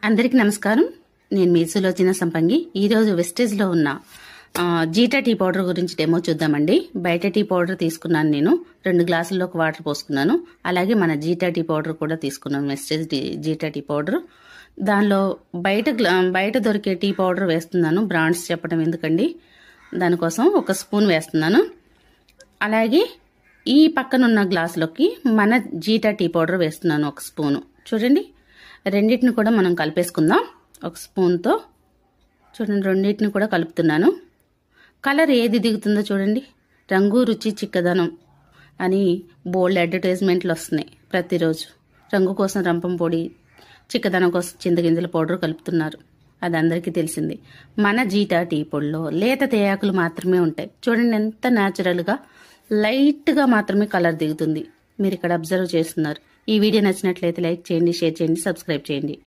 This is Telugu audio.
అందరికీ నమస్కారం. నేను మీ సులోచన సంపంగి. ఈరోజు వెస్టేజ్లో ఉన్న జీటా టీ పౌడర్ గురించి డెమో చూద్దామండి. బయట టీ పౌడర్ తీసుకున్నాను, నేను 2 గ్లాసుల్లోకి వాటర్ పోసుకున్నాను. అలాగే మన జీటా టీ పౌడర్ కూడా తీసుకున్నాను, వెస్టేజ్ జీటా టీ పౌడర్. దానిలో బయట దొరికే టీ పౌడర్ వేస్తున్నాను, బ్రాండ్స్ చెప్పడం ఎందుకండి, దానికోసం 1 స్పూన్ వేస్తున్నాను. అలాగే ఈ పక్కనున్న గ్లాసులోకి మన జీటా టీ పౌడర్ వేస్తున్నాను, 1 స్పూను. చూడండి, రెండింటిని కూడా మనం కలిపేసుకుందాం 1 స్పూన్తో. చూడండి, రెండింటిని కూడా కలుపుతున్నాను. కలర్ ఏది దిగుతుందో చూడండి. రంగు రుచి చిక్కదనం అని బోల్డ్ అడ్వర్టైజ్మెంట్లు వస్తున్నాయి ప్రతిరోజు. రంగు కోసం రంపం పొడి, చిక్కదనం కోసం చింతగింజల పౌడర్ కలుపుతున్నారు, అది అందరికీ తెలిసింది. మన జీటా టీ పొడిలో లేత తేయాకులు మాత్రమే ఉంటాయి. చూడండి, ఎంత న్యాచురల్గా లైట్గా మాత్రమే కలర్ దిగుతుంది. మీరు ఇక్కడ అబ్జర్వ్ చేస్తున్నారు. ఈ వీడియో నచ్చినట్లయితే లైక్ చేయండి, షేర్ చేయండి, సబ్స్క్రైబ్ చేయండి.